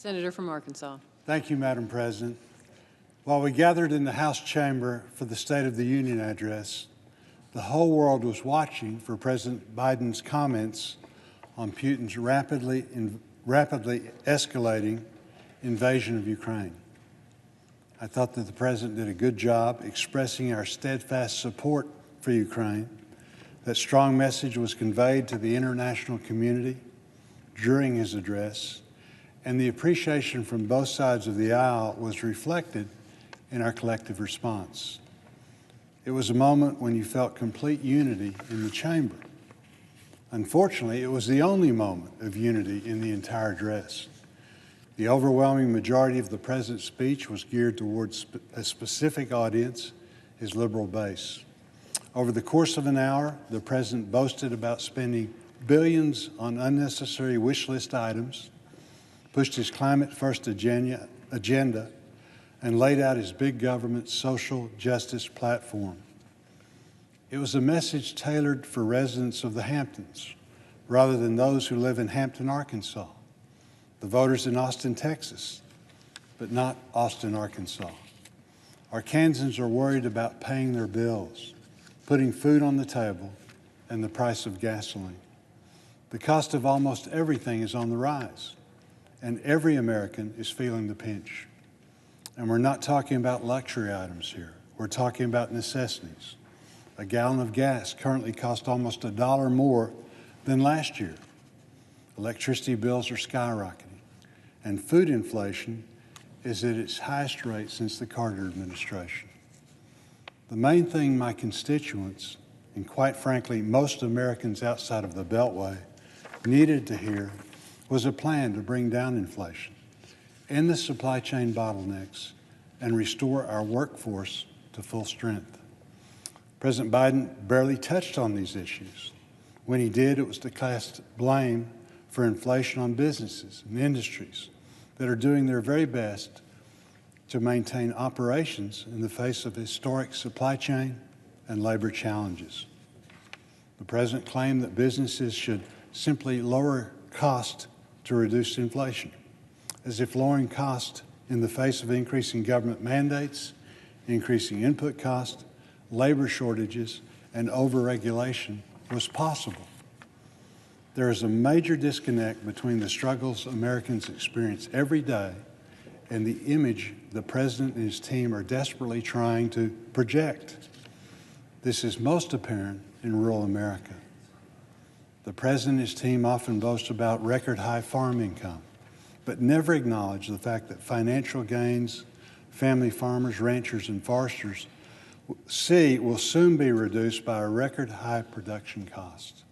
Senator from Arkansas. Thank you, Madam President. While we gathered in the House chamber for the State of the Union address, the whole world was watching for President Biden's comments on Putin's rapidly escalating invasion of Ukraine. I thought that the President did a good job expressing our steadfast support for Ukraine. That strong message was conveyed to the international community during his address, and the appreciation from both sides of the aisle was reflected in our collective response. It was a moment when you felt complete unity in the chamber. Unfortunately, it was the only moment of unity in the entire address. The overwhelming majority of the President's speech was geared towards a specific audience, his liberal base. Over the course of an hour, the President boasted about spending billions on unnecessary wish list items, pushed his climate-first agenda, and laid out his big government social justice platform. It was a message tailored for residents of the Hamptons, rather than those who live in Hampton, Arkansas, the voters in Austin, Texas, but not Austin, Arkansas. Arkansans are worried about paying their bills, putting food on the table, and the price of gasoline. The cost of almost everything is on the rise, and every American is feeling the pinch. And we're not talking about luxury items here. We're talking about necessities. A gallon of gas currently costs almost $1 more than last year. Electricity bills are skyrocketing, and food inflation is at its highest rate since the Carter administration. The main thing my constituents, and quite frankly, most Americans outside of the Beltway, needed to hear was a plan to bring down inflation, end the supply chain bottlenecks, and restore our workforce to full strength. President Biden barely touched on these issues. When he did, it was to cast blame for inflation on businesses and industries that are doing their very best to maintain operations in the face of historic supply chain and labor challenges. The President claimed that businesses should simply lower cost to reduce inflation, as if lowering cost in the face of increasing government mandates, increasing input costs, labor shortages, and overregulation was possible. There is a major disconnect between the struggles Americans experience every day and the image the President and his team are desperately trying to project. This is most apparent in rural America. The President and his team often boast about record-high farm income, but never acknowledge the fact that financial gains family farmers, ranchers, and foresters will soon be reduced by a record-high production cost.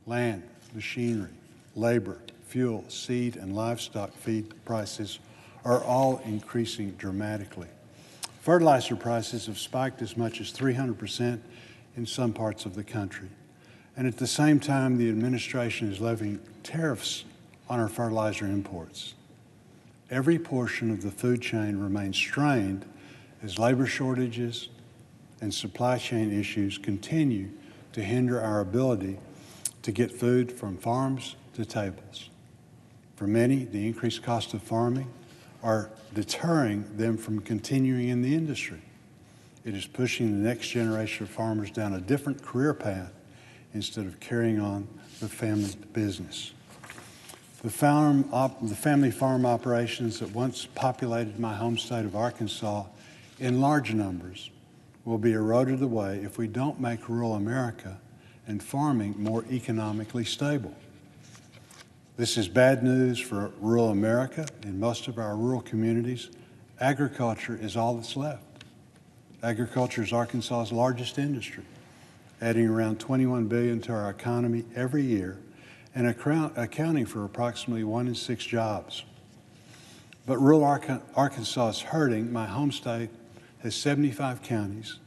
Land, machinery, labor, fuel, seed, and livestock feed prices are all increasing dramatically. Fertilizer prices have spiked as much as 300% in some parts of the country. And at the same time, the administration is levying tariffs on our fertilizer imports. Every portion of the food chain remains strained as labor shortages and supply chain issues continue to hinder our ability to get food from farms to tables. For many, the increased cost of farming are deterring them from continuing in the industry. It is pushing the next generation of farmers down a different career path instead of carrying on the family business. The family farm operations that once populated my home state of Arkansas in large numbers will be eroded away if we don't make rural America and farming more economically stable. This is bad news for rural America. In most of our rural communities, agriculture is all that's left. Agriculture is Arkansas's largest industry, adding around $21 billion to our economy every year and accounting for approximately 1 in 6 jobs. But rural Arkansas is hurting. My home state has 75 counties,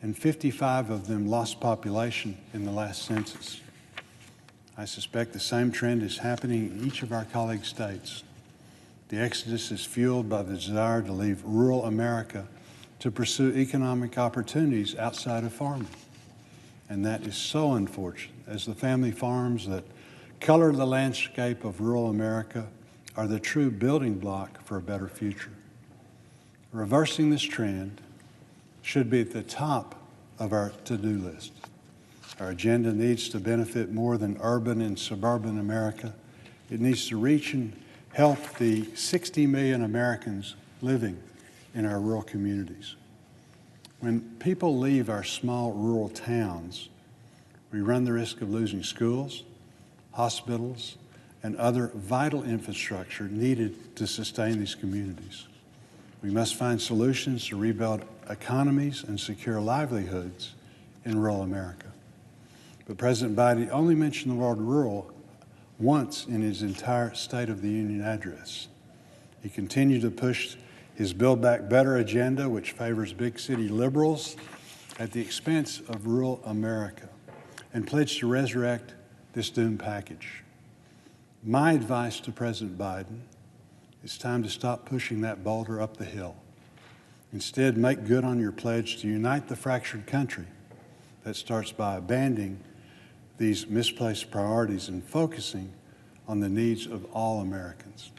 and 55 of them lost population in the last census. I suspect the same trend is happening in each of our colleague states. The exodus is fueled by the desire to leave rural America to pursue economic opportunities outside of farming. And that is so unfortunate, as the family farms that color the landscape of rural America are the true building block for a better future. Reversing this trend should be at the top of our to-do list. Our agenda needs to benefit more than urban and suburban America. It needs to reach and help the 60 million Americans living in our rural communities. When people leave our small rural towns, we run the risk of losing schools, hospitals, and other vital infrastructure needed to sustain these communities. We must find solutions to rebuild economies and secure livelihoods in rural America. But President Biden only mentioned the word rural once in his entire State of the Union address. He continued to push his Build Back Better agenda, which favors big city liberals at the expense of rural America, and pledged to resurrect this doomed package. My advice to President Biden: it's time to stop pushing that boulder up the hill. Instead, make good on your pledge to unite the fractured country. That starts by abandoning these misplaced priorities and focusing on the needs of all Americans.